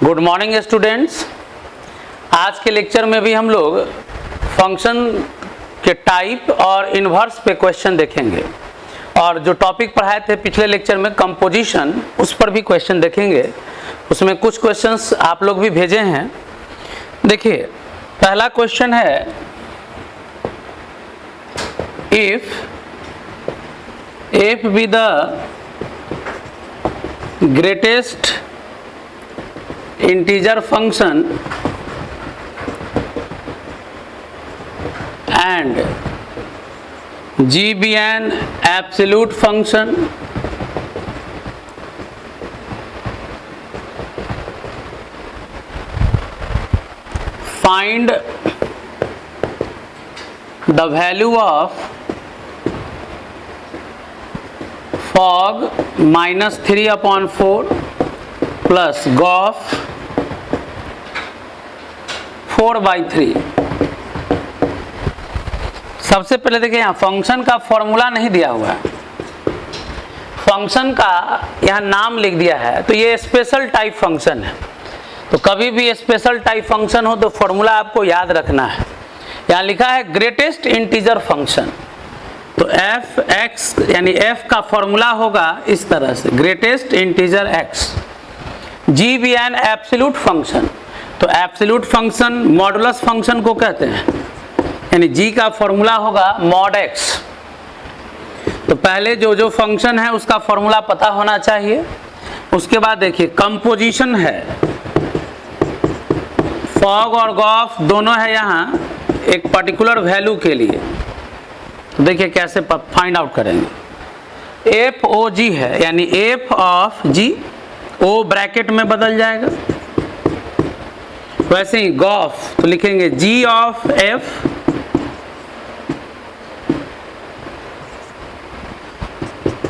Good morning students. आज के lecture में भी हम लोग फंक्शन के टाइप और इन्वर्स पे क्वेश्चन देखेंगे और जो टॉपिक पढ़ाए थे पिछले लेक्चर में कंपोजिशन, उस पर भी क्वेश्चन देखेंगे। उसमें कुछ क्वेश्चंस आप लोग भी भेजे हैं। देखिए, पहला क्वेश्चन है, if be the greatest integer function and g be an absolute function, find the value of fog -3/4 plus gof 4/3। सबसे पहले देखिए, यहाँ फंक्शन का फॉर्मूला नहीं दिया हुआ है, फंक्शन का यहाँ नाम लिख दिया है। तो ये स्पेशल टाइप फंक्शन है, तो कभी भी स्पेशल टाइप फंक्शन हो तो फॉर्मूला आपको याद रखना है। यहाँ लिखा है ग्रेटेस्ट इंटीजर फंक्शन, तो एफ एक्स यानी एफ का फॉर्मूला होगा इस तरह से, greatest integer x. G B N absolute function, तो एब्सोल्यूट फंक्शन मॉडुलस फंक्शन को कहते हैं, यानी जी का फॉर्मूला होगा मॉड एक्स। तो पहले जो फंक्शन है उसका फॉर्मूला पता होना चाहिए। उसके बाद देखिए, कंपोजिशन है, फॉग और गॉफ दोनों है यहाँ एक पर्टिकुलर वैल्यू के लिए। तो देखिए कैसे फाइंड आउट करेंगे। एफ ओ जी है, यानी f of g, o bracket में बदल जाएगा। वैसे ही गॉफ, तो लिखेंगे जी ऑफ एफ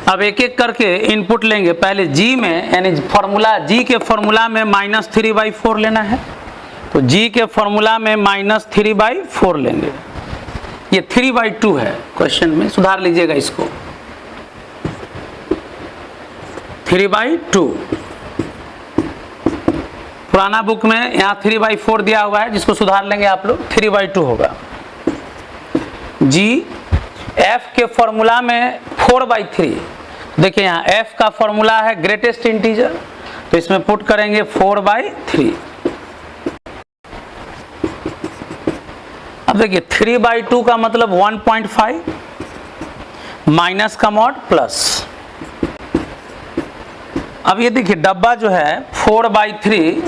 अब एक एक करके इनपुट लेंगे। पहले जी में, यानी फॉर्मूला जी के फॉर्मूला में -3/4 लेना है, तो जी के फॉर्मूला में -3/4 लेंगे। ये 3/2 है, क्वेश्चन में सुधार लीजिएगा इसको, 3/2। पुराना बुक में यहाँ 3/4 दिया हुआ है, जिसको सुधार लेंगे आप लोग, 3/2 होगा। जी एफ के फॉर्मूला में 4/3। देखिए यहाँ एफ का फॉर्मूला है ग्रेटेस्ट इंटीजर, तो इसमें पुट करेंगे 4/3। अब देखिए 3/2 का मतलब 1.5 माइनस का मॉड प्लस। अब ये देखिए डब्बा जो है 4/3,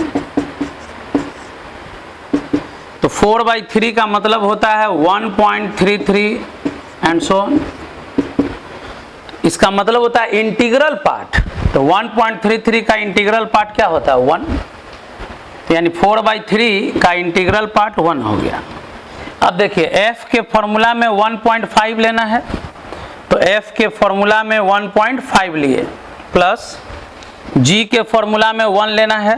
तो 4/3 का मतलब होता है 1.33 एंड सो ऑन। इसका मतलब होता है इंटीग्रल पार्ट, तो 1.33 का इंटीग्रल पार्ट क्या होता है 1, तो यानी 4/3 का इंटीग्रल पार्ट 1 हो गया। अब देखिए f के फॉर्मूला में 1.5 लेना है, तो f के फॉर्मूला में 1.5 लिए, प्लस g के फॉर्मूला में 1 लेना है।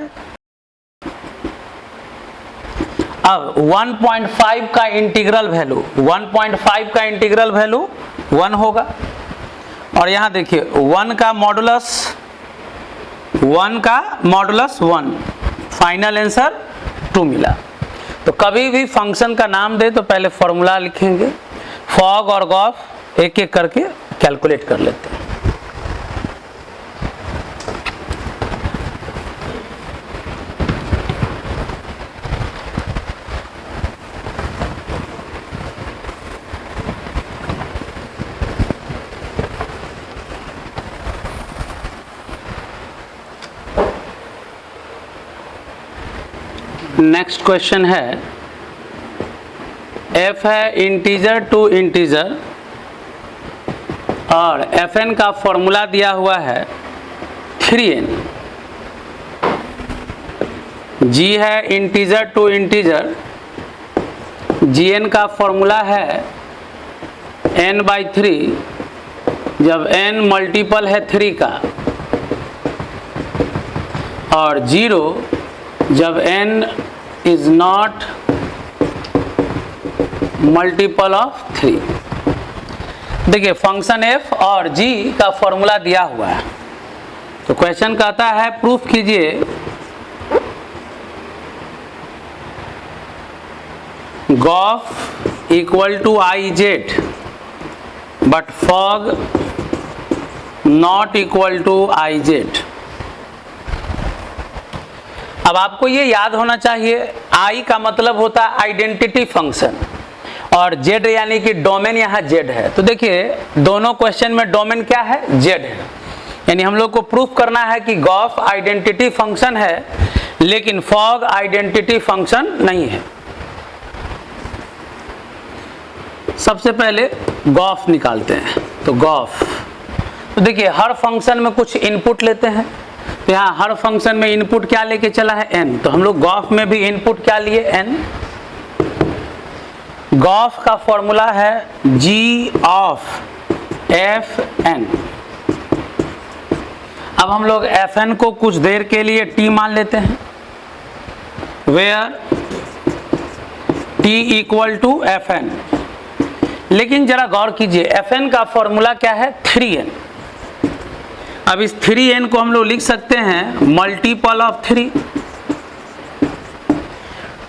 अब 1.5 का इंटीग्रल वैल्यू, 1.5 का इंटीग्रल वैल्यू 1 होगा। और यहाँ देखिए 1 का मॉडुलस 1, फाइनल आंसर 2 मिला। तो कभी भी फंक्शन का नाम दे तो पहले फॉर्मूला लिखेंगे। फॉग और गॉफ एक एक करके कैलकुलेट कर लेते हैं। नेक्स्ट क्वेश्चन है, f है इंटीजर टू इंटीजर और fn का फॉर्मूला दिया हुआ है 3n। g है इंटीजर टू इंटीजर, gn का फॉर्मूला है n/3, जब n मल्टीपल है 3 का, और 0 जब n is not multiple of 3। देखिए फंक्शन f और g का फॉर्मूला दिया हुआ है, तो क्वेश्चन कहता है प्रूफ कीजिए gof equal to I Z but fog not equal to I Z. अब आपको ये याद होना चाहिए, आई का मतलब होता है आइडेंटिटी फंक्शन और जेड यानी कि डोमेन यहाँ जेड है। तो देखिए दोनों क्वेश्चन में डोमेन क्या है, जेड है, यानी हम लोग को प्रूफ करना है कि गॉफ आइडेंटिटी फंक्शन है लेकिन फॉग आइडेंटिटी फंक्शन नहीं है। सबसे पहले गॉफ निकालते हैं। तो गॉफ, तो देखिए हर फंक्शन में कुछ इनपुट लेते हैं, तो यहाँ हर फंक्शन में इनपुट क्या लेके चला है, n। तो हम लोग गॉफ में भी इनपुट क्या लिए, n। गॉफ का फॉर्मूला है g ऑफ fn। अब हम लोग fn को कुछ देर के लिए t मान लेते हैं, where t equal to fn। लेकिन जरा गौर कीजिए, fn का फॉर्मूला क्या है, 3n। अब इस 3n को हम लोग लिख सकते हैं मल्टीपल ऑफ 3,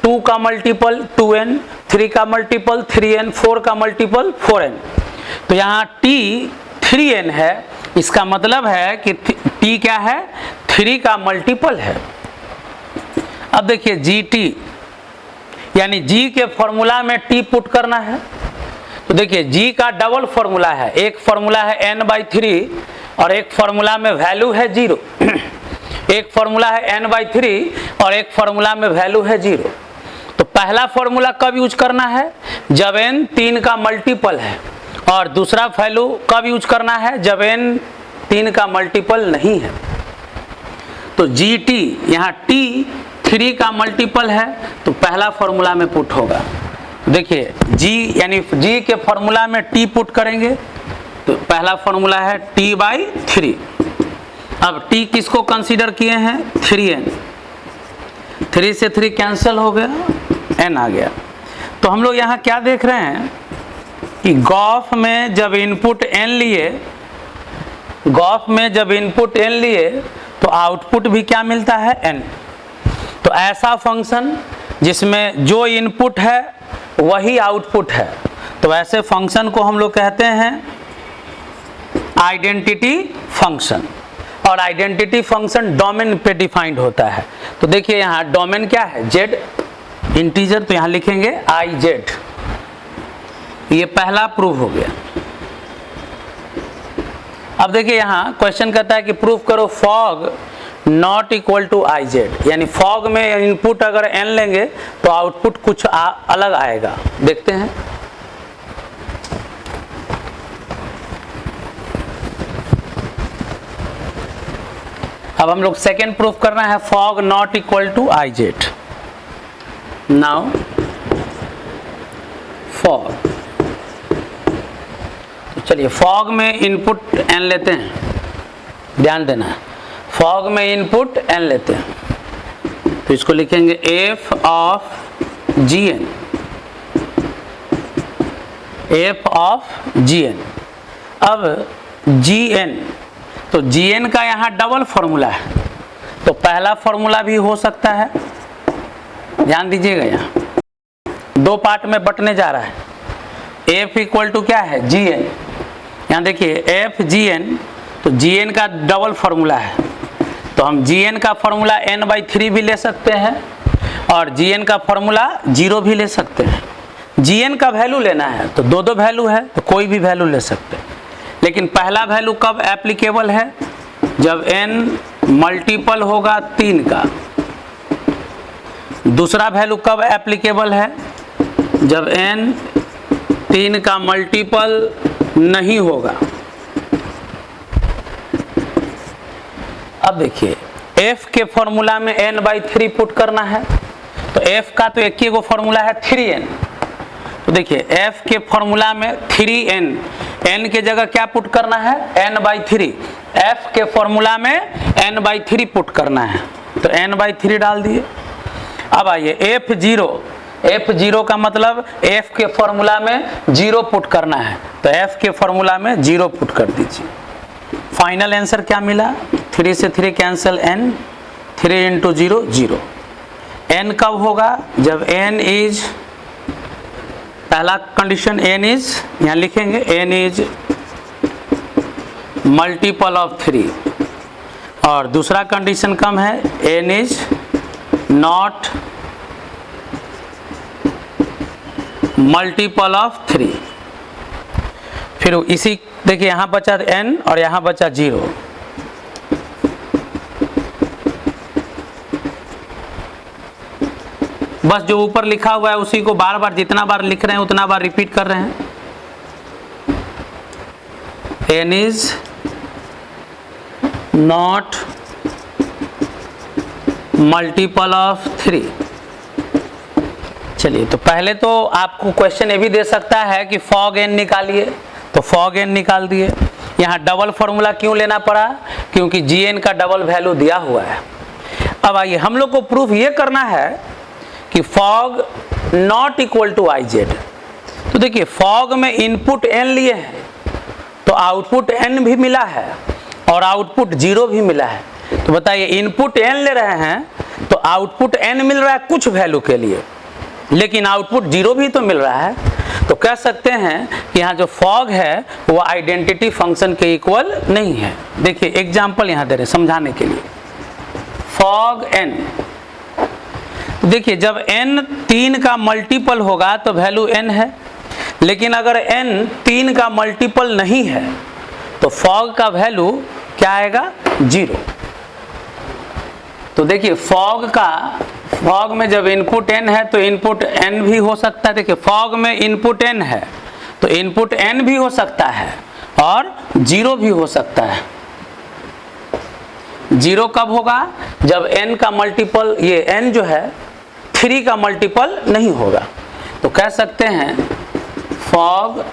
2 का मल्टीपल 2n, 3 का मल्टीपल 3n, 4 का मल्टीपल 4n। तो यहाँ t 3n है, इसका मतलब है कि t क्या है, 3 का मल्टीपल है। अब देखिए gt यानी g के फॉर्मूला में t पुट करना है। तो देखिए g का डबल फॉर्मूला है, एक फॉर्मूला है n/3 और एक फॉर्मूला में वैल्यू है 0। एक फॉर्मूला है n/3 और एक फॉर्मूला में वैल्यू है 0। तो पहला फॉर्मूला कब यूज करना है, जब n 3 का मल्टीपल है, और दूसरा वैल्यू कब यूज करना है, जब n 3 का मल्टीपल नहीं है। तो gt यहाँ t 3 का मल्टीपल है, तो पहला फॉर्मूला में पुट होगा। देखिए g यानी g के फॉर्मूला में t पुट करेंगे, तो पहला फॉर्मूला है t/3। अब t किसको कंसीडर किए हैं, 3n, 3 से 3 कैंसिल हो गया, n आ गया। तो हम लोग यहाँ क्या देख रहे हैं कि गॉफ में जब इनपुट n लिए, गॉफ में जब इनपुट n लिए तो आउटपुट भी क्या मिलता है, n। तो ऐसा फंक्शन जिसमें जो इनपुट है वही आउटपुट है, तो ऐसे फंक्शन को हम लोग कहते हैं आइडेंटिटी फंक्शन। और आइडेंटिटी फंक्शन डोमेन पे डिफाइंड होता है। तो देखिए यहाँ डोमेन क्या है, z इंटीजर, तो यहाँ लिखेंगे आई जेड। ये पहला प्रूफ हो गया। अब देखिए यहाँ क्वेश्चन कहता है कि प्रूफ करो fog not equal to I Z, यानी फॉग में इनपुट अगर n लेंगे तो आउटपुट कुछ अलग आएगा। देखते हैं। अब हम लोग सेकेंड प्रूफ करना है, fog not equal to I Z. Now fog, तो चलिए फॉग में इनपुट n लेते हैं, ध्यान देना है, फॉग में इनपुट n लेते हैं। तो इसको लिखेंगे f of gn, f of gn। अब gn, तो gn का यहाँ डबल फॉर्मूला है, तो पहला फॉर्मूला भी हो सकता है, ध्यान दीजिएगा, यहाँ दो पार्ट में बंटने जा रहा है। f इक्वल टू क्या है, gn। यहाँ देखिए f gn, तो gn का डबल फॉर्मूला है, तो हम gn का फॉर्मूला n/3 भी ले सकते हैं और gn का फॉर्मूला 0 भी ले सकते हैं। gn का वैल्यू लेना है तो दो वैल्यू है, तो कोई भी वैल्यू ले सकते हैं। लेकिन पहला वैल्यू कब एप्लीकेबल है, जब n मल्टीपल होगा 3 का। दूसरा वैल्यू कब एप्लीकेबल है, जब n 3 का मल्टीपल नहीं होगा। अब देखिए f के फॉर्मूला में n/3 पुट करना है, तो f का तो एक ही गो फॉर्मूला है 3n। तो देखिए f के फॉर्मूला में 3n, n के जगह क्या पुट करना है, n/3। f के फॉर्मूला में n/3 पुट करना है, तो n/3 डाल दिए। अब आइए f0 का मतलब f के फॉर्मूला में 0 पुट करना है, तो f के फॉर्मूला में 0 पुट कर दीजिए। फाइनल आंसर क्या मिला, 3 से 3 कैंसिल, n, 3 × 0 0। n कब होगा, जब n इज पहला कंडीशन n इज, यहाँ लिखेंगे n इज मल्टीपल ऑफ 3, और दूसरा कंडीशन कम है n is not multiple of 3। फिर इसी देखिए यहाँ बचा n और यहाँ बचा 0। बस जो ऊपर लिखा हुआ है उसी को बार बार जितना बार लिख रहे हैं उतना बार रिपीट कर रहे हैं। n is not multiple of 3। चलिए, तो पहले तो आपको क्वेश्चन ये भी दे सकता है कि फॉग n निकालिए, तो फॉग n निकाल दिए। यहाँ डबल फॉर्मूला क्यों लेना पड़ा? क्योंकि gn का डबल वैल्यू दिया हुआ है। अब आइए हम लोग को प्रूफ ये करना है कि fog not equal to iz। तो देखिए फॉग में इनपुट n लिए हैं तो आउटपुट n भी मिला है और आउटपुट 0 भी मिला है। तो बताइए इनपुट n ले रहे हैं तो आउटपुट n मिल रहा है कुछ वैल्यू के लिए, लेकिन आउटपुट 0 भी तो मिल रहा है। तो कह सकते हैं कि यहाँ जो फॉग है वो आइडेंटिटी फंक्शन के इक्वल नहीं है। देखिए एग्जांपल यहाँ दे रहे हैं समझाने के लिए। फॉग n, देखिए जब n 3 का मल्टीपल होगा तो वैल्यू n है, लेकिन अगर n 3 का मल्टीपल नहीं है तो फॉग का वैल्यू क्या आएगा? 0। तो देखिए फॉग में जब इनपुट n है तो इनपुट n भी हो सकता है। देखिए फॉग में इनपुट n है तो इनपुट n भी हो सकता है और 0 भी हो सकता है। 0 कब होगा? जब n का मल्टीपल, ये n जो है 3 का मल्टीपल नहीं होगा। तो कह सकते हैं fog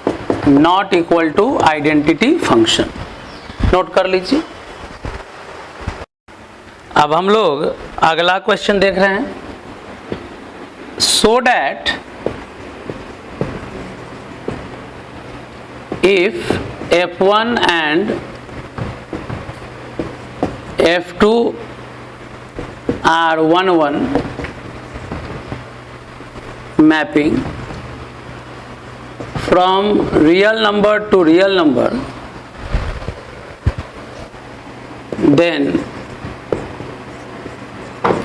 not equal to identity function. Note कर लीजिए। अब हम लोग अगला क्वेश्चन देख रहे हैं। सो that if f1 and f2 are 1-1 mapping from real number to real number, then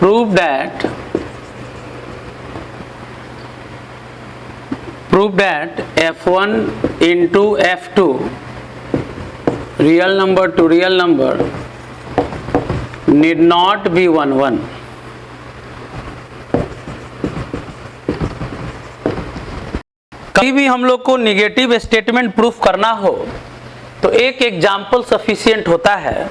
prove that f1 into f2 real number to real number need not be 1-1। कभी भी हम लोग को निगेटिव स्टेटमेंट प्रूफ करना हो तो एक एग्जाम्पल सफिशिएंट होता है।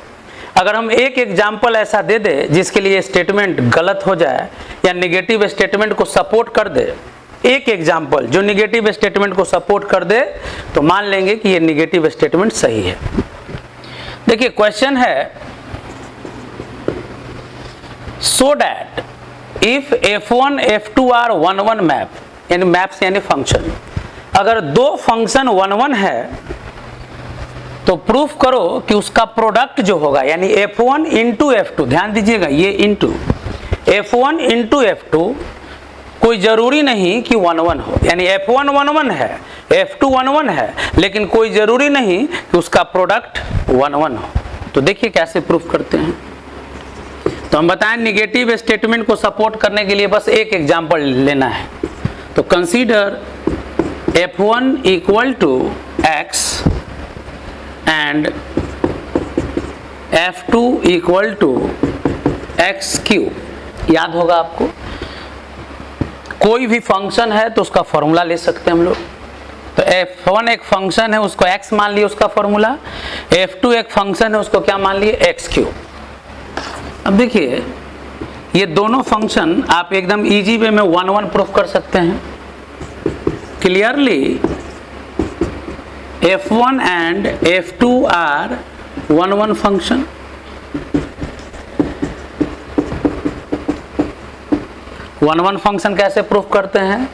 अगर हम एक एग्जाम्पल ऐसा दे दे जिसके लिए स्टेटमेंट गलत हो जाए या निगेटिव स्टेटमेंट को सपोर्ट कर दे, एक एग्जाम्पल जो निगेटिव स्टेटमेंट को सपोर्ट कर दे तो मान लेंगे कि ये निगेटिव स्टेटमेंट सही है। देखिए क्वेश्चन है so that if f1 f2 are 1-1 map, यानी मैप्स यानी फंक्शन, अगर दो फंक्शन 1-1 है तो प्रूफ करो कि उसका प्रोडक्ट जो होगा यानी f1 इंटू f2, ध्यान दीजिएगा ये इंटू f1 इंटू f2 कोई जरूरी नहीं कि 1-1 हो, यानी f1 1-1 है, f2 1-1 है, लेकिन कोई जरूरी नहीं कि उसका प्रोडक्ट 1-1 हो। तो देखिए कैसे प्रूफ करते हैं। तो हम बताएं निगेटिव स्टेटमेंट को सपोर्ट करने के लिए बस एक एग्जांपल लेना है। तो consider f1 equal to x and f2 equal to x cube. याद होगा आपको, कोई भी फंक्शन है तो उसका फॉर्मूला ले सकते हैं हम लोग। तो f1 एक फंक्शन है उसको x मान लिए उसका फॉर्मूला, f2 एक फंक्शन है उसको क्या मान लिए? X cube. अब देखिए ये दोनों फंक्शन आप एकदम इजी वे में 1-1 प्रूफ कर सकते हैं। Clearly f1 and f2 are 1-1 function. One function कैसे प्रूफ करते हैं?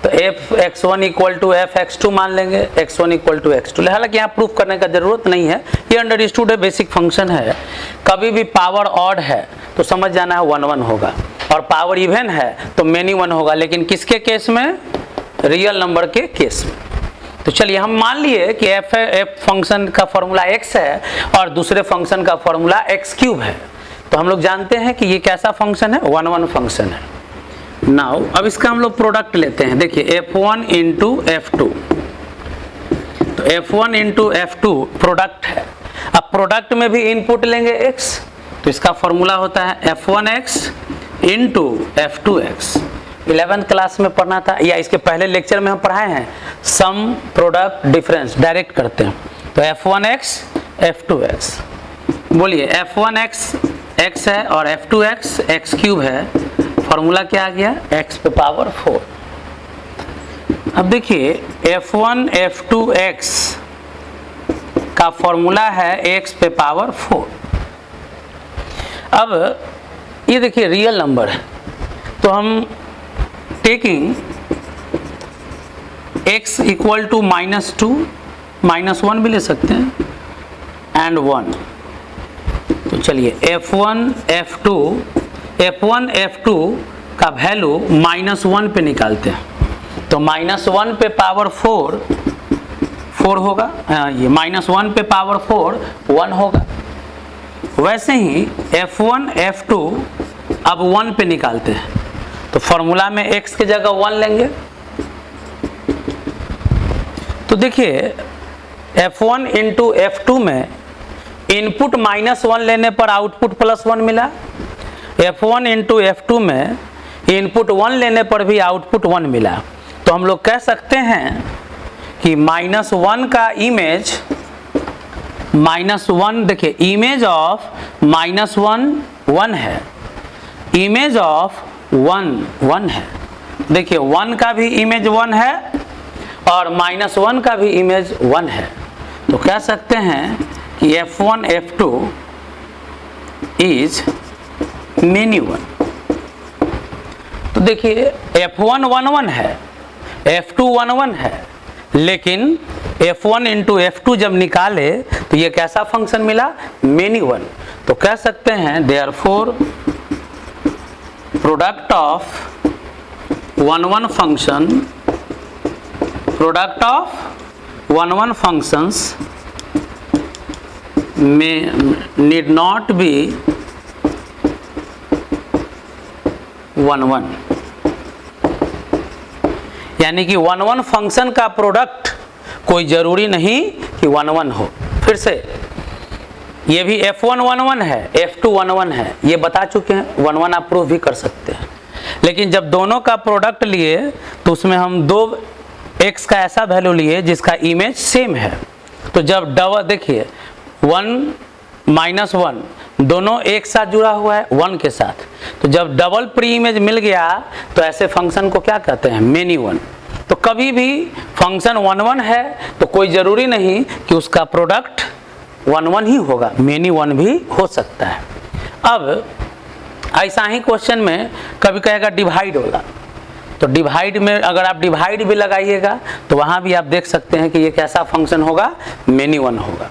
तो f(x1) इक्वल टू f(x2) मान लेंगे, x1 इक्वल टू x2। हालांकि यहाँ प्रूफ करने का जरूरत नहीं है, ये अंडरस्टूड है, बेसिक फंक्शन है। कभी भी पावर ऑड है तो समझ जाना है 1-1 होगा, और पावर इवन है तो मेनी 1 होगा। लेकिन किसके केस में? रियल नंबर के केस में। तो चलिए हम मान लिए कि एफ फंक्शन का फॉर्मूला x है और दूसरे फंक्शन का फॉर्मूला x³ है। तो हम लोग जानते हैं कि ये कैसा फंक्शन है, 1 1 फंक्शन है। नाउ अब इसका हम लोग प्रोडक्ट लेते हैं। देखिए f1 इंटू f2, तो f1 इंटू f2 प्रोडक्ट है। अब प्रोडक्ट में भी इनपुट लेंगे x, तो इसका फॉर्मूला होता है f1x into f2x। 11th class में पढ़ना था, या इसके पहले लेक्चर में हम पढ़ाए हैं सम प्रोडक्ट डिफरेंस, डायरेक्ट करते हैं। तो f1x f2x, बोलिए f1x x है और f2x x³ है, फॉर्मूला क्या आ गया x पे पावर 4। अब देखिए f1 f2x का फॉर्मूला है x पे पावर 4। अब ये देखिए रियल नंबर है, तो हम टेकिंग x इक्वल टू -2 -1 भी ले सकते हैं एंड 1। तो चलिए f1 f2 का वैल्यू -1 पे निकालते हैं। तो -1 पे पावर 4 होगा, ये -1 पे पावर 4 1 होगा। वैसे ही f1 f2 अब 1 पे निकालते हैं, तो फॉर्मूला में x की जगह 1 लेंगे। तो देखिए f1 इंटू f2 में इनपुट -1 लेने पर आउटपुट +1 मिला, f1 इंटू f2 में इनपुट 1 लेने पर भी आउटपुट 1 मिला। तो हम लोग कह सकते हैं कि -1 का इमेज -1, देखिए इमेज ऑफ -1 1 है, इमेज ऑफ 1 है। देखिए 1 का भी इमेज 1 है और -1 का भी इमेज 1 है। तो कह सकते हैं कि f1 f2 इज मेनी 1। तो देखिए f1 1 1 है, f2 1 1 है, लेकिन f1 इंटू f2 जब निकाले तो ये कैसा फंक्शन मिला, मेनी 1। तो कह सकते हैं therefore product of 1 1 function, product of 1 1 functions में नीड नॉट बी 1 1, यानी कि 1 1 फंक्शन का प्रोडक्ट कोई जरूरी नहीं कि 1 1 हो। फिर से ये भी f1 1 1 है, f2 1 1 है, ये बता चुके हैं, 1 1 आप प्रूव भी कर सकते हैं। लेकिन जब दोनों का प्रोडक्ट लिए तो उसमें हम दो x का ऐसा वैल्यू लिए जिसका इमेज सेम है। तो जब डबल, देखिए 1 -1 दोनों एक साथ जुड़ा हुआ है 1 के साथ, तो जब डबल प्री इमेज मिल गया तो ऐसे फंक्शन को क्या कहते हैं, मेनी 1। तो कभी भी फंक्शन 1 1 है तो कोई ज़रूरी नहीं कि उसका प्रोडक्ट 1 1 ही होगा, मेनी 1 भी हो सकता है। अब ऐसा ही क्वेश्चन में कभी कहेगा डिवाइड होगा, तो डिवाइड में अगर आप डिवाइड भी लगाइएगा तो वहाँ भी आप देख सकते हैं कि ये कैसा फंक्शन होगा, मेनी 1 होगा।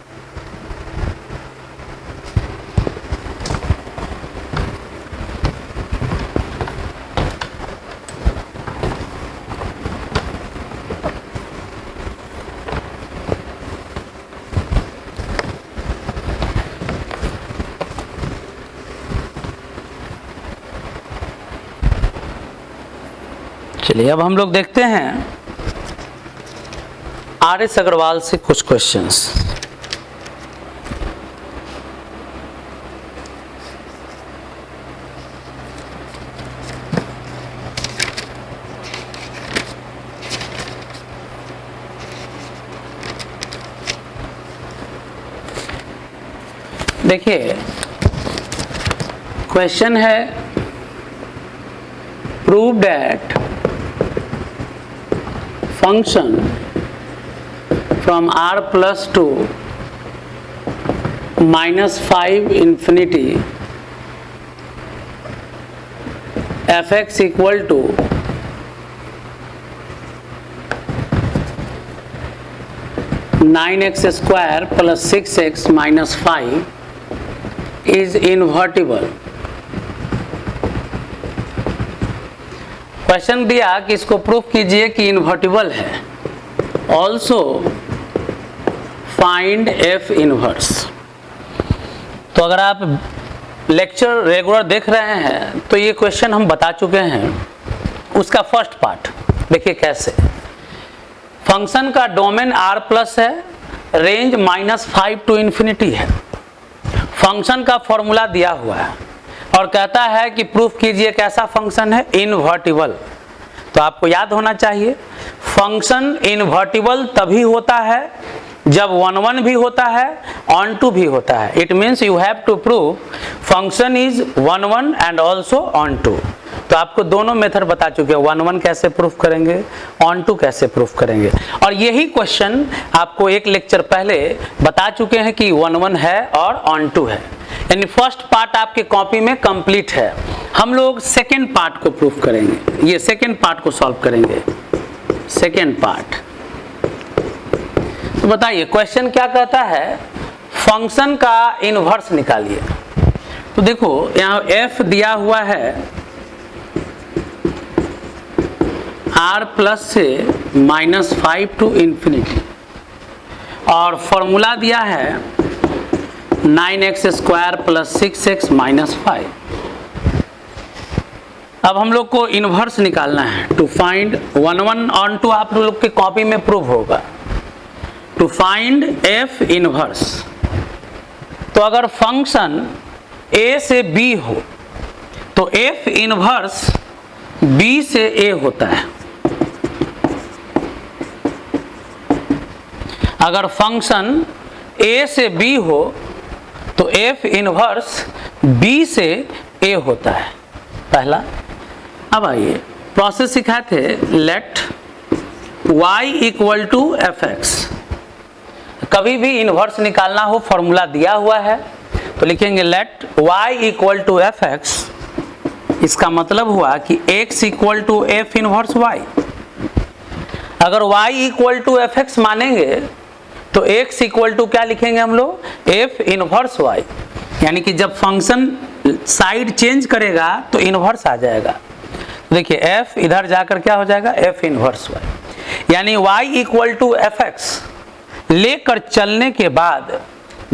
चलिए अब हम लोग देखते हैं RS अग्रवाल से कुछ क्वेश्चंस। देखिए क्वेश्चन है, prove that function from r plus to -5 infinity fx equal to (9x² plus 6x minus 5) is invertible. Question दिया कि इसको प्रूफ कीजिए कि इन्वर्टिबल है, ऑल्सो फाइंड एफ इनवर्स। तो अगर आप लेक्चर रेगुलर देख रहे हैं तो ये क्वेश्चन हम बता चुके हैं। उसका फर्स्ट पार्ट देखिए कैसे। फंक्शन का डोमेन r प्लस है, रेंज -5 टू इन्फिनिटी है। फंक्शन का फॉर्मूला दिया हुआ है और कहता है कि प्रूफ कीजिए कैसा फंक्शन है, इन्वर्टिबल। तो आपको याद होना चाहिए फंक्शन इन्वर्टिबल तभी होता है जब 1 1 भी होता है, ऑन टू भी होता है। It means you have to prove function is 1 1 and also onto. तो आपको दोनों मेथड बता चुके हैं, 1 1 कैसे प्रूफ करेंगे, ऑन टू कैसे प्रूफ करेंगे। और यही क्वेश्चन आपको एक लेक्चर पहले बता चुके हैं कि 1 1 है और ऑन टू है। यानी फर्स्ट पार्ट आपके कॉपी में कंप्लीट है। हम लोग सेकेंड पार्ट को प्रूफ करेंगे, ये सेकेंड पार्ट को सॉल्व करेंगे। सेकेंड पार्ट तो बताइए क्वेश्चन क्या कहता है, फंक्शन का इनवर्स निकालिए। तो देखो यहाँ f दिया हुआ है r प्लस से -5 टू इन्फिनिटी और फॉर्मूला दिया है 9x² प्लस 6x माइनस 5। अब हम लोग को इनवर्स निकालना है टू फाइंड 1 1 ऑन टू। आप लोग के कॉपी में प्रूव होगा टू फाइंड f इनवर्स। तो अगर फंक्शन a से b हो तो f इनवर्स b से a होता है। अगर फंक्शन a से b हो तो f इनवर्स b से a होता है, पहला। अब आइए प्रोसेस सिखाए थे, let y equal to fx। कभी भी इनवर्स निकालना हो फॉर्मूला दिया हुआ है तो लिखेंगे let y equal to fx। इसका मतलब हुआ कि x equal to f inverse y। अगर y इक्वल टू fx मानेंगे तो x इक्वल टू क्या लिखेंगे हम लोग, f इनवर्स y। यानी कि जब फंक्शन साइड चेंज करेगा तो इनवर्स आ जाएगा। देखिए f इधर जाकर क्या हो जाएगा, f इनवर्स y। यानी y इक्वल टू fx लेकर चलने के बाद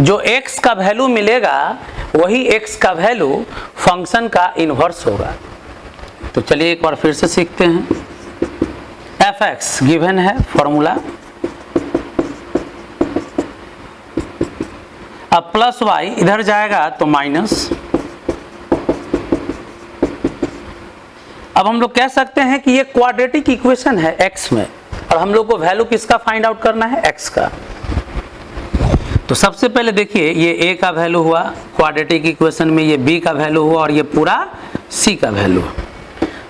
जो x का वैल्यू मिलेगा वही x का वैल्यू फंक्शन का इनवर्स होगा। तो चलिए एक बार फिर से सीखते हैं। fx गिवन है फॉर्मूला, अब प्लस y इधर जाएगा तो माइनस। अब हम लोग कह सकते हैं कि ये क्वाड्रेटिक इक्वेशन है x में और हम लोग को वैल्यू किसका फाइंड आउट करना है, x का। तो सबसे पहले देखिए ये a का वैल्यू हुआ क्वाड्रेटिक इक्वेशन में, ये b का वैल्यू हुआ और ये पूरा c का वैल्यू।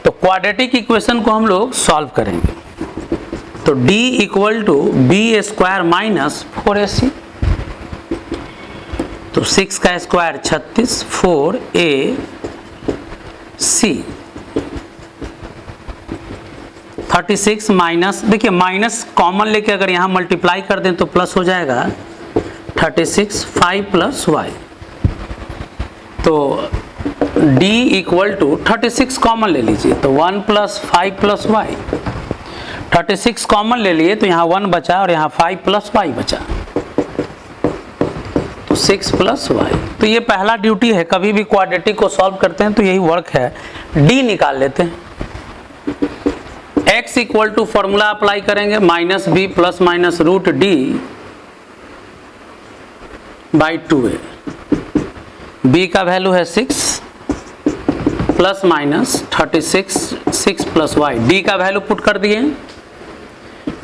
तो क्वाड्रेटिक इक्वेशन को हम लोग सॉल्व करेंगे। तो d equal to b square minus 4ac। तो 6 का स्क्वायर 36, 4ac 36 माइनस, देखिए माइनस कॉमन लेके अगर यहाँ मल्टीप्लाई कर दें तो प्लस हो जाएगा 36, 5 प्लस y। तो d इक्वल टू 36 कॉमन ले लीजिए तो 1 प्लस 5 प्लस y। 36 कॉमन ले लिए तो यहाँ 1 बचा और यहाँ 5 प्लस y बचा, तो 6 प्लस y। तो ये पहला ड्यूटी है, कभी भी क्वाड्रेटिक को सॉल्व करते हैं तो यही वर्क है। d निकाल लेते हैं। x equal to formula apply करेंगे -b plus minus root d by 2a। b का वैल्यू है 6 plus minus 36, 6 plus y। d का वैल्यू पुट कर दिए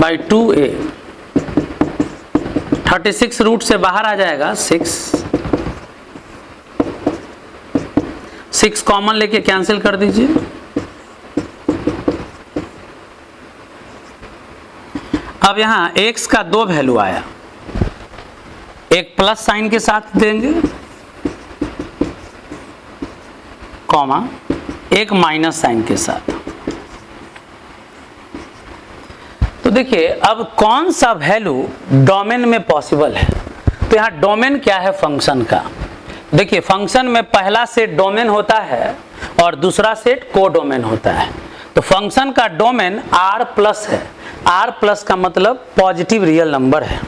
बाई 2a। 36 रूट से बाहर आ जाएगा 6 कॉमन लेके कैंसिल कर दीजिए। अब यहाँ x का दो वैल्यू आया, एक प्लस साइन के साथ देंगे कॉमा, एक माइनस साइन के साथ। तो देखिए अब कौन सा वैल्यू डोमेन में पॉसिबल है। तो यहाँ डोमेन क्या है फंक्शन का, देखिए फंक्शन में पहला सेट डोमेन होता है और दूसरा सेट को डोमेन होता है। तो फंक्शन का डोमेन r प्लस है, r प्लस का मतलब पॉजिटिव रियल नंबर है।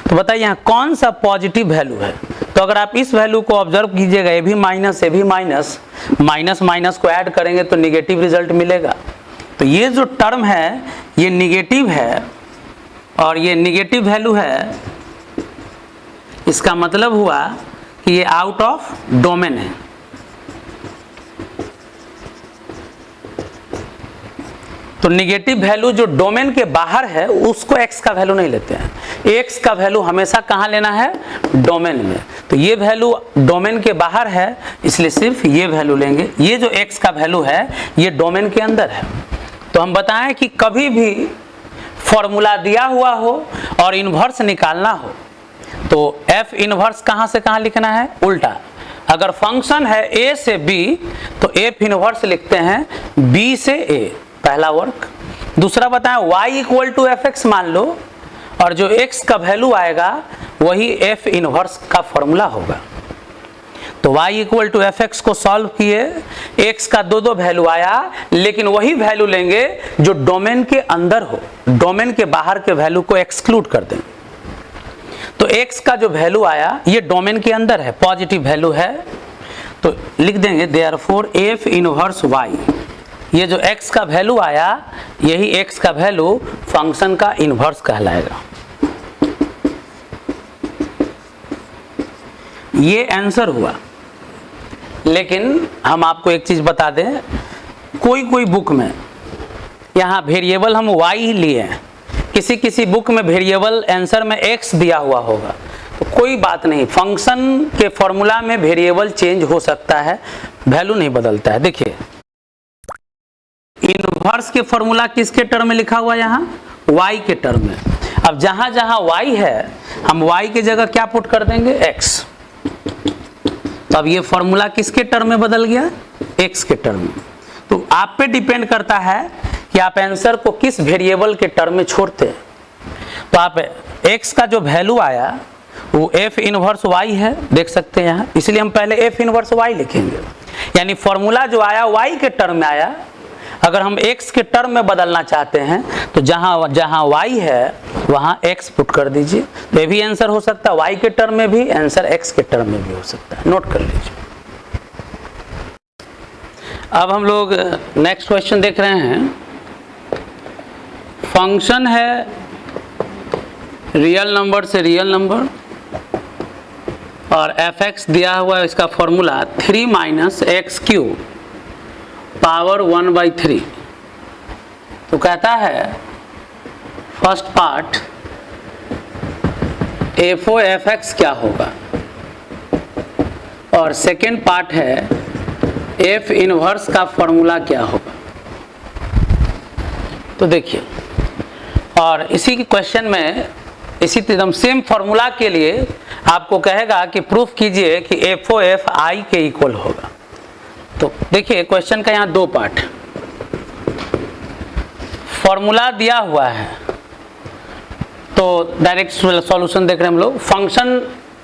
तो बताइए यहाँ कौन सा पॉजिटिव वैल्यू है। तो अगर आप इस वैल्यू को ऑब्जर्व कीजिएगा, ये भी माइनस, ये भी माइनस, माइनस माइनस को ऐड करेंगे तो निगेटिव रिजल्ट मिलेगा। तो ये जो टर्म है ये निगेटिव है और ये निगेटिव वैल्यू है, इसका मतलब हुआ कि ये आउट ऑफ डोमेन है। तो निगेटिव वैल्यू जो डोमेन के बाहर है उसको x का वैल्यू नहीं लेते हैं, x का वैल्यू हमेशा कहाँ लेना है, डोमेन में। तो ये वैल्यू डोमेन के बाहर है इसलिए सिर्फ ये वैल्यू लेंगे। ये जो x का वैल्यू है ये डोमेन के अंदर है। तो हम बताएं कि कभी भी फॉर्मूला दिया हुआ हो और इन्वर्स निकालना हो तो f इन्वर्स कहाँ से कहाँ लिखना है, उल्टा। अगर फंक्शन है a से b तो f इन्वर्स लिखते हैं b से a, पहला वर्क। दूसरा बताएं y equal to f x मान लो और जो x का वैल्यू आएगा वही f इन्वर्स का फॉर्मूला होगा। तो y equal to f x को सॉल्व किए, x का दो वैल्यू आया लेकिन वही वैल्यू लेंगे जो डोमेन के अंदर हो, डोमेन के बाहर के वैल्यू को एक्सक्लूड कर दें। तो x का जो वैल्यू आया ये डोमेन के अंदर है, पॉजिटिव वैल्यू है। तो लिख देंगे देयरफॉर f इनवर्स y, ये जो x का वैल्यू आया यही x का वैल्यू फंक्शन का इन्वर्स कहलाएगा। ये आंसर हुआ। लेकिन हम आपको एक चीज बता दें, कोई बुक में यहाँ वेरिएबल हम y ही लिए हैं, किसी किसी बुक में वेरिएबल आंसर में x दिया हुआ होगा, तो कोई बात नहीं, फंक्शन के फॉर्मूला में वेरिएबल चेंज हो सकता है, वैल्यू नहीं बदलता है। देखिए इन्वर्स के फॉर्मूला किसके टर्म में लिखा हुआ है, यहाँ y के टर्म में। अब जहां जहां y है हम y की जगह क्या पुट कर देंगे, x। तो अब ये फॉर्मूला किसके टर्म में बदल गया, x के टर्म में। तो आप पे डिपेंड करता है कि आप आंसर को किस वेरिएबल के टर्म में छोड़ते हैं। तो आप x का जो वैल्यू आया वो f इनवर्स y है, देख सकते हैं यहाँ, इसलिए हम पहले f इनवर्स y लिखेंगे। यानी फॉर्मूला जो आया y के टर्म में आया, अगर हम x के टर्म में बदलना चाहते हैं तो जहां जहां y है वहां x पुट कर दीजिए। तो ये भी आंसर हो सकता है y के टर्म में भी, आंसर x के टर्म में भी हो सकता है, नोट कर लीजिए। अब हम लोग नेक्स्ट क्वेश्चन देख रहे हैं। फंक्शन है रियल नंबर से रियल नंबर और f(x) दिया हुआ है, इसका फॉर्मूला 3 - x³ पावर 1/3। तो कहता है फर्स्ट पार्ट f(x) क्या होगा और सेकेंड पार्ट है f इनवर्स का फॉर्मूला क्या होगा। तो देखिए, और इसी के क्वेश्चन में इसी एकदम सेम फॉर्मूला के लिए आपको कहेगा कि प्रूफ कीजिए कि f(f) i के इक्वल होगा। तो देखिए क्वेश्चन का यहाँ दो पार्ट, फॉर्मूला दिया हुआ है तो डायरेक्ट सॉल्यूशन देख रहे हैं हम लोग। फंक्शन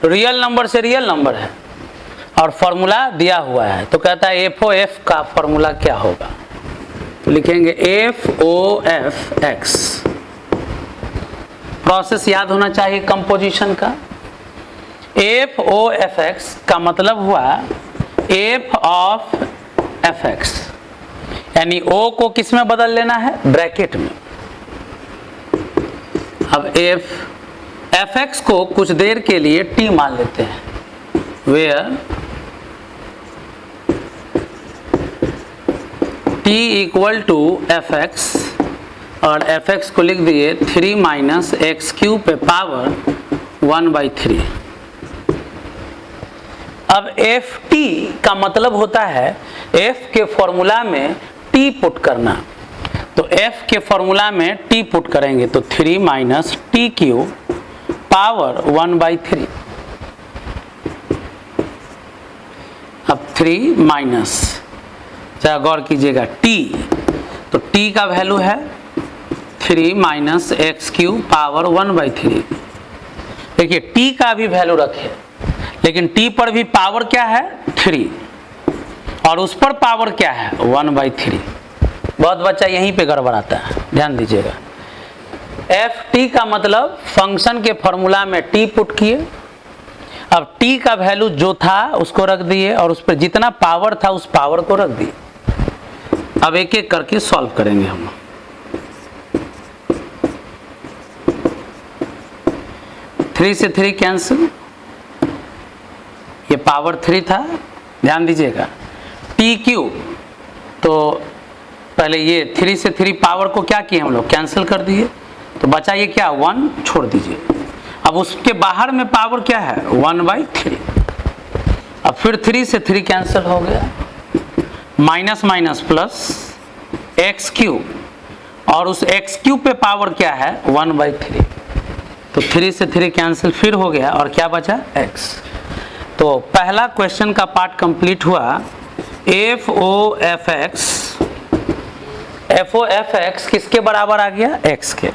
रियल नंबर से रियल नंबर है और फॉर्मूला दिया हुआ है, तो कहता है f(f) का फॉर्मूला क्या होगा। तो लिखेंगे f(of(x), प्रोसेस याद होना चाहिए कंपोजिशन का। f(of(x) का मतलब हुआ f ऑफ fx, यानी o को किस में बदल लेना है, ब्रैकेट में। अब fx को कुछ देर के लिए t मान लेते हैं, where t equal to fx, और fx को लिख दिए 3 - x³ पे पावर 1/3। अब ft का मतलब होता है f के फॉर्मूला में t पुट करना। तो f के फॉर्मूला में t पुट करेंगे तो 3 - t³ पावर 1/3। अब 3 माइनस, जरा गौर कीजिएगा, t, तो t का वैल्यू है 3 - x³ पावर 1/3। देखिए t का भी वैल्यू रखे, लेकिन t पर भी पावर क्या है, 3, और उस पर पावर क्या है, 1/3। बहुत बच्चा यहीं पे गड़बड़ाता है, ध्यान दीजिएगा। एफ टी का मतलब फंक्शन के फॉर्मूला में टी पुट किए, अब टी का वैल्यू जो था उसको रख दिए और उस पर जितना पावर था उस पावर को रख दिए। अब एक एक करके सॉल्व करेंगे हम। थ्री से थ्री कैंसिल, ये पावर 3 था, ध्यान दीजिएगा। टी क्यू, तो पहले ये 3 से 3 पावर को क्या किए हम लोग, कैंसिल कर दिए, तो बचा ये क्या 1, छोड़ दीजिए। अब उसके बाहर में पावर क्या है 1/3। अब फिर 3 से 3 कैंसिल हो गया, minus minus plus x cube, और उस एक्स क्यूब पे पावर क्या है 1/3, तो 3 से 3 कैंसिल फिर हो गया और क्या बचा x। तो पहला क्वेश्चन का पार्ट कंप्लीट हुआ। एफ ओ एफ एक्स किसके बराबर आ गया, x के।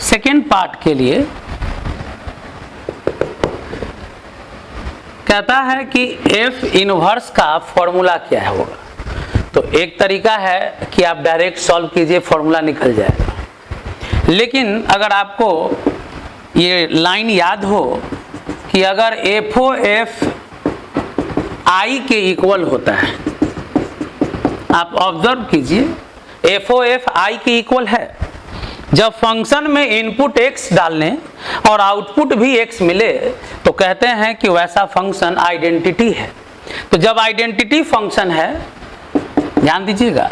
सेकेंड पार्ट के लिए कहता है कि एफ इनवर्स का फॉर्मूला क्या होगा। तो एक तरीका है कि आप डायरेक्ट सॉल्व कीजिए, फॉर्मूला निकल जाएगा। लेकिन अगर आपको ये लाइन याद हो कि अगर एफ ओ एफ आई के इक्वल होता है, आप ऑब्जर्व कीजिए एफ ओ एफ आई के इक्वल है। जब फंक्शन में इनपुट x डालने और आउटपुट भी x मिले तो कहते हैं कि वैसा फंक्शन आइडेंटिटी है। तो जब आइडेंटिटी फंक्शन है, ध्यान दीजिएगा,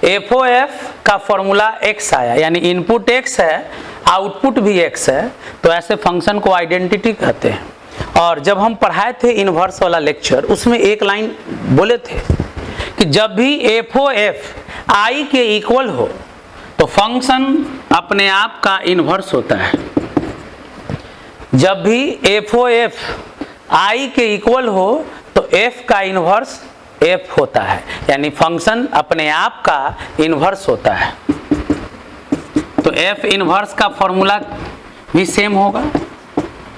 एफ ओ एफ का फॉर्मूला x आया, यानी इनपुट x है आउटपुट भी x है, तो ऐसे फंक्शन को आइडेंटिटी कहते हैं। और जब हम पढ़ाए थे इनवर्स वाला लेक्चर, उसमें एक लाइन बोले थे कि जब भी एफ ओ एफ आई के इक्वल हो तो फंक्शन अपने आप का इनवर्स होता है। जब भी एफ ओ एफ आई के इक्वल हो तो f का इनवर्स f होता है, यानी फंक्शन अपने आप का इनवर्स होता है। तो f इनवर्स का फॉर्मूला भी सेम होगा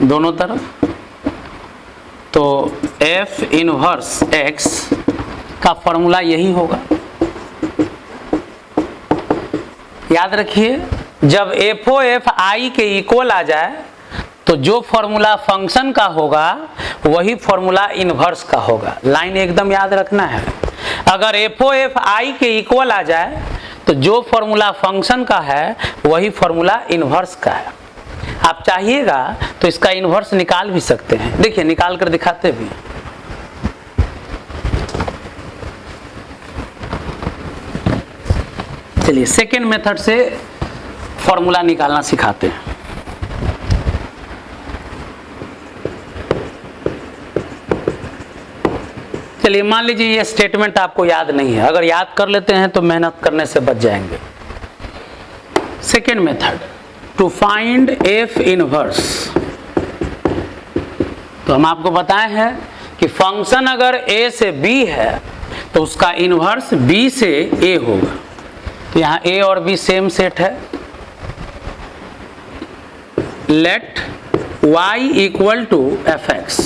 दोनों तरफ। तो f इनवर्स x का फॉर्मूला यही होगा। याद रखिए, जब एफ ओ एफ आई के इक्वल आ जाए तो जो फॉर्मूला फंक्शन का होगा वही फॉर्मूला इनवर्स का होगा। लाइन एकदम याद रखना है। अगर एफ ओ एफ आई के इक्वल आ जाए तो जो फॉर्मूला फंक्शन का है वही फॉर्मूला इनवर्स का है। आप चाहिएगा तो इसका इनवर्स निकाल भी सकते हैं, देखिए निकाल कर दिखाते भी। चलिए सेकेंड मेथड से फॉर्मूला निकालना सिखाते हैं। चलिए मान लीजिए ये स्टेटमेंट आपको याद नहीं है, अगर याद कर लेते हैं तो मेहनत करने से बच जाएंगे। Second method, to find f inverse. तो हम आपको बताए हैं कि फंक्शन अगर a से b है तो उसका इनवर्स b से a होगा। तो यहाँ a और b सेम सेट है। Let y equal to f x,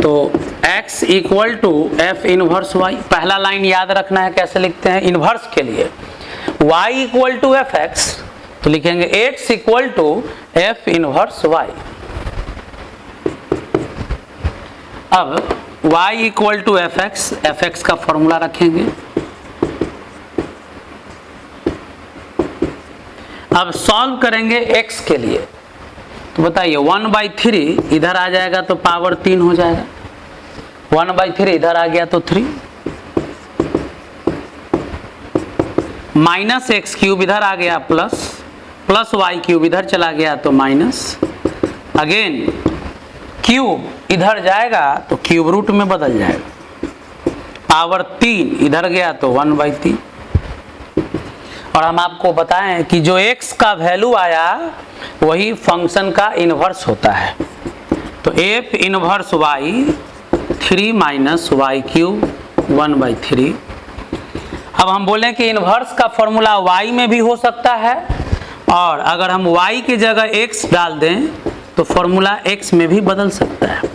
तो x equal to f inverse y। पहला लाइन याद रखना है कैसे लिखते हैं इनवर्स के लिए। y equal to f x तो लिखेंगे x equal to f inverse y। अब y equal to f x का फॉर्मूला रखेंगे। अब सॉल्व करेंगे x के लिए, तो बताइए 1/3 इधर आ जाएगा तो पावर 3 हो जाएगा, 1/3 इधर आ गया तो 3, माइनस एक्स क्यूब इधर आ गया प्लस वाई क्यूब इधर चला गया तो माइनस, अगेन क्यूब इधर जाएगा तो क्यूब रूट में बदल जाएगा, पावर 3 इधर गया तो 1/3। और हम आपको बताएं कि जो x का वैल्यू आया वही फंक्शन का इनवर्स होता है। तो f inverse y 3 minus y cube 1/3। अब हम बोलें कि इनवर्स का फॉर्मूला y में भी हो सकता है, और अगर हम y की जगह x डाल दें तो फॉर्मूला x में भी बदल सकता है।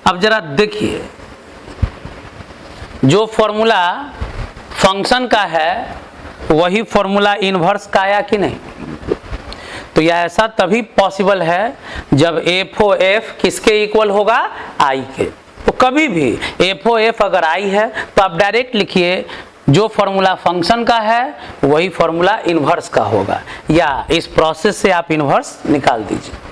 अब जरा देखिए, जो फॉर्मूला फंक्शन का है वही फॉर्मूला इन्वर्स का आया कि नहीं? तो यह ऐसा तभी पॉसिबल है जब एफ ओ एफ किसके इक्वल होगा? आई के। तो कभी भी एफ ओ एफ अगर आई है तो आप डायरेक्ट लिखिए जो फॉर्मूला फंक्शन का है वही फॉर्मूला इन्वर्स का होगा, या इस प्रोसेस से आप इन्वर्स निकाल दीजिए।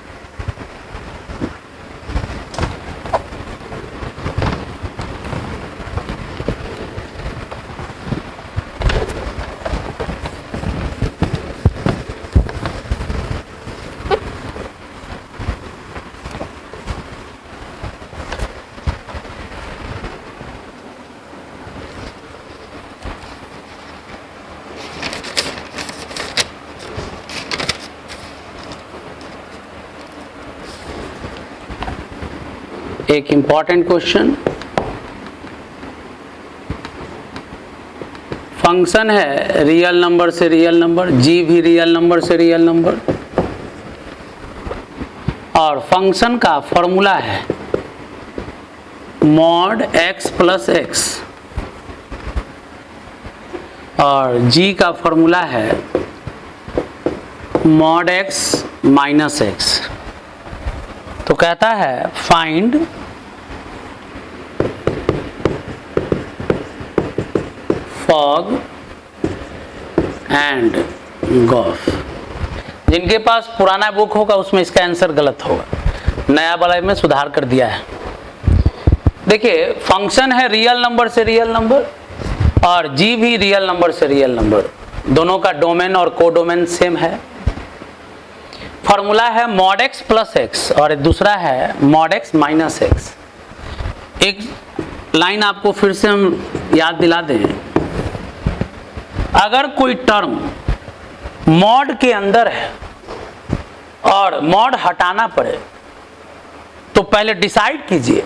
एक इंपॉर्टेंट क्वेश्चन, फंक्शन है रियल नंबर से रियल नंबर, जी भी रियल नंबर से रियल नंबर, और फंक्शन का फॉर्मूला है मॉड x प्लस एक्स, और g का फॉर्मूला है मॉड x माइनस एक्स। तो कहता है फाइंड फॉग एंड गॉफ। जिनके पास पुराना बुक होगा उसमें इसका आंसर गलत होगा, नया वाला में सुधार कर दिया है। देखिए फंक्शन है रियल नंबर से रियल नंबर और जी भी रियल नंबर से रियल नंबर, दोनों का डोमेन और कोडोमेन सेम है। फॉर्मूला है मॉड x प्लस एक्स और दूसरा है मॉड x माइनस एक्स। एक लाइन आपको फिर से हम याद दिला दें, अगर कोई टर्म मॉड के अंदर है और मॉड हटाना पड़े तो पहले डिसाइड कीजिए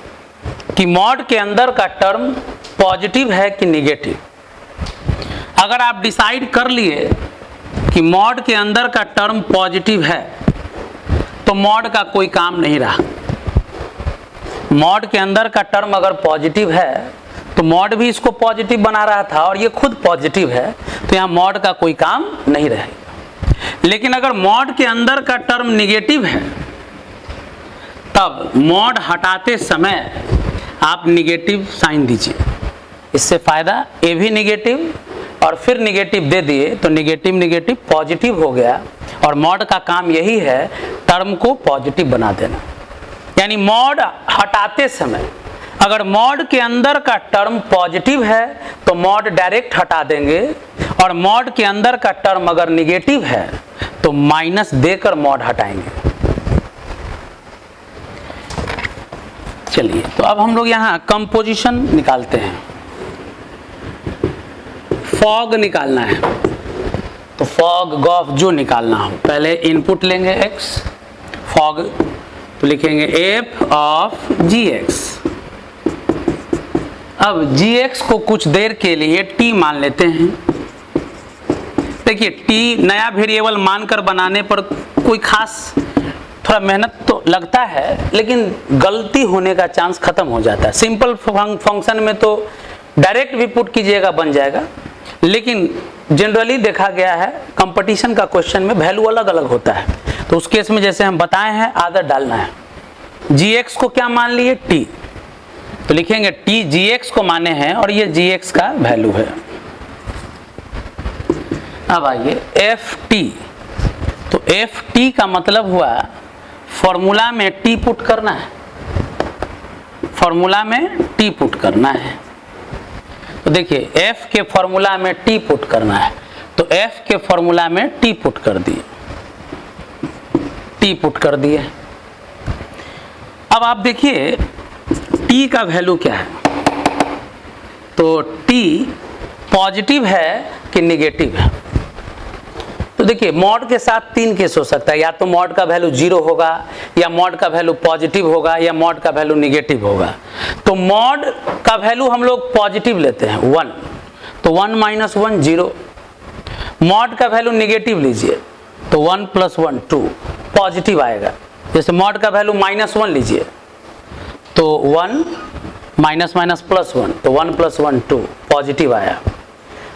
कि मॉड के अंदर का टर्म पॉजिटिव है कि निगेटिव। अगर आप डिसाइड कर लिए कि मॉड के अंदर का टर्म पॉजिटिव है तो मॉड का कोई काम नहीं रहा। मॉड के अंदर का टर्म अगर पॉजिटिव है तो मॉड भी इसको पॉजिटिव बना रहा था और ये खुद पॉजिटिव है, तो यहाँ मॉड का कोई काम नहीं रहेगा। लेकिन अगर मॉड के अंदर का टर्म निगेटिव है तब मॉड हटाते समय आप निगेटिव साइन दीजिए। इससे फायदा ए भी निगेटिव और फिर निगेटिव दे दिए तो निगेटिव निगेटिव पॉजिटिव हो गया, और मॉड का काम यही है टर्म को पॉजिटिव बना देना। यानी मॉड हटाते समय अगर मॉड के अंदर का टर्म पॉजिटिव है तो मॉड डायरेक्ट हटा देंगे, और मॉड के अंदर का टर्म अगर निगेटिव है तो माइनस देकर मॉड हटाएंगे। चलिए तो अब हम लोग यहाँ कंपोजिशन निकालते हैं। फॉग निकालना है तो फॉग गॉफ जो निकालना हो, पहले इनपुट लेंगे x, फॉग तो लिखेंगे f ऑफ gx। अब gx को कुछ देर के लिए t मान लेते हैं। देखिए t नया वेरिएबल मानकर बनाने पर कोई खास थोड़ा मेहनत तो लगता है, लेकिन गलती होने का चांस खत्म हो जाता है। सिंपल फंक्शन में तो डायरेक्ट भी पुट कीजिएगा बन जाएगा, लेकिन जनरली देखा गया है कंपटीशन का क्वेश्चन में वैल्यू अलग अलग होता है। तो उस केस में जैसे हम बताए हैं आदत डालना है। gx को क्या मान लिए? t, तो लिखेंगे t gx को माने हैं और ये gx का वैल्यू है। अब आइए ft, तो ft का मतलब हुआ फॉर्मूला में t पुट करना है, फॉर्मूला में t पुट करना है। तो देखिए f के फॉर्मूला में t पुट करना है, तो f के फॉर्मूला में t पुट कर दिए, t पुट कर दिए। अब आप देखिए t का वैल्यू क्या है, तो t पॉजिटिव है कि निगेटिव है। तो देखिए मॉड के साथ तीन केस हो सकता है, या तो मॉड का वैल्यू 0 होगा, या मॉड का वैल्यू पॉजिटिव होगा, या मॉड का वैल्यू निगेटिव होगा। तो मॉड का वैल्यू हम लोग पॉजिटिव लेते हैं 1, तो 1 माइनस 1 0। मॉड का वैल्यू निगेटिव लीजिए तो 1 प्लस 1 2 पॉजिटिव आएगा। जैसे मॉड का वैल्यू -1 लीजिए तो 1 माइनस माइनस प्लस 1, तो 1 + 1 2 पॉजिटिव आया।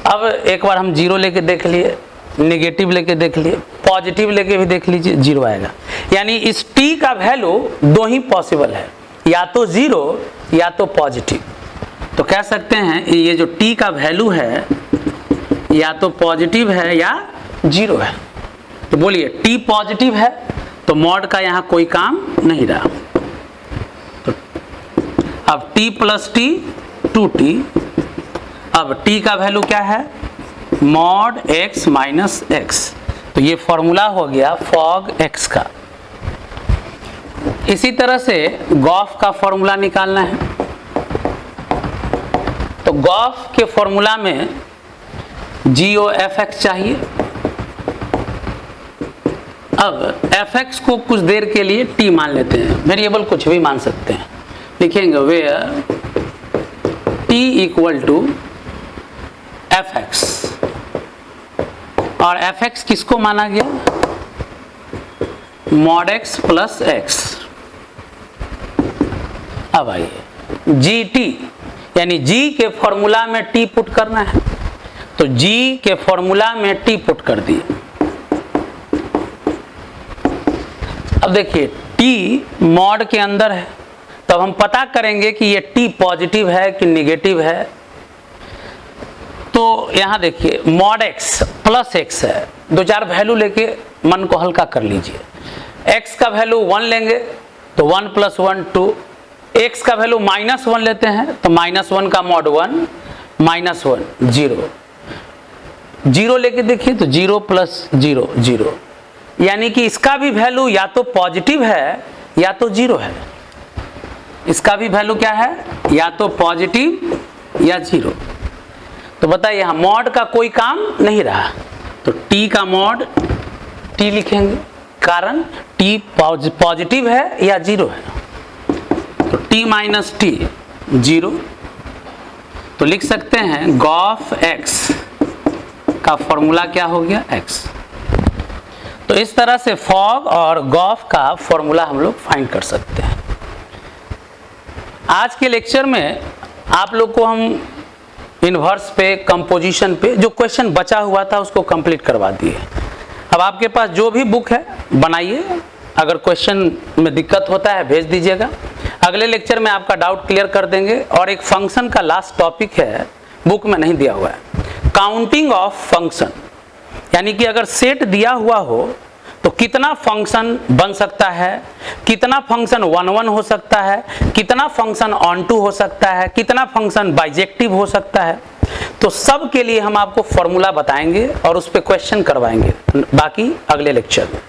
अब एक बार हम जीरो लेके देख लिए, नेगेटिव लेके देख लिए, पॉजिटिव लेके भी देख लीजिए, जीरो आएगा। यानी इस t का वैल्यू दो ही पॉसिबल है, या तो जीरो या तो पॉजिटिव। तो कह सकते हैं ये जो t का वैल्यू है या तो पॉजिटिव है या जीरो है। तो बोलिए t पॉजिटिव है तो मॉड का यहाँ कोई काम नहीं रहा। तो अब t + t 2t, अब t का वैल्यू क्या है, मॉड x माइनस x। तो ये फॉर्मूला हो गया फॉग x का। इसी तरह से गॉफ का फॉर्मूला निकालना है। तो गॉफ के फॉर्मूला में GOFX चाहिए। अब fx को कुछ देर के लिए t मान लेते हैं, वेरिएबल कुछ भी मान सकते हैं। लिखेंगे वेयर t = fx, और fx किसको माना गया, मॉड x प्लस x। अब आइए gt, यानी g के फॉर्मूला में t पुट करना है। तो g के फॉर्मूला में t पुट कर दिए। अब देखिए t मॉड के अंदर है, तब हम पता करेंगे कि ये t पॉजिटिव है कि नेगेटिव है। तो यहाँ देखिए मॉड x प्लस x है, दो चार वैल्यू लेके मन को हल्का कर लीजिए। x का वैल्यू 1 लेंगे तो 1 + 1 2, x का वैल्यू -1 लेते हैं तो -1 का मॉड 1, -1 0, 0 लेके देखिए तो 0 + 0 0, यानी कि इसका भी वैल्यू या तो पॉजिटिव है या तो जीरो है। इसका भी वैल्यू क्या है, या तो पॉजिटिव या जीरो। तो बताइए यहाँ मॉड का कोई काम नहीं रहा, तो t का मॉड t लिखेंगे, कारण t पॉजिटिव है या जीरो है। तो t - t 0, तो लिख सकते हैं गॉफ x का फॉर्मूला क्या हो गया, x। तो इस तरह से फॉग और गॉफ का फॉर्मूला हम लोग फाइंड कर सकते हैं। आज के लेक्चर में आप लोग को हम इन्वर्स पे, कंपोजिशन पे जो क्वेश्चन बचा हुआ था उसको कंप्लीट करवा दिए। अब आपके पास जो भी बुक है बनाइए, अगर क्वेश्चन में दिक्कत होता है भेज दीजिएगा, अगले लेक्चर में आपका डाउट क्लियर कर देंगे। और एक फंक्शन का लास्ट टॉपिक है, बुक में नहीं दिया हुआ है, काउंटिंग ऑफ फंक्शन। यानी कि अगर सेट दिया हुआ हो तो कितना फंक्शन बन सकता है, कितना फंक्शन 1 1 हो सकता है, कितना फंक्शन ऑन टू हो सकता है, कितना फंक्शन बाइजेक्टिव हो सकता है। तो सब के लिए हम आपको फॉर्मूला बताएंगे और उस पर क्वेश्चन करवाएंगे, बाकी अगले लेक्चर में।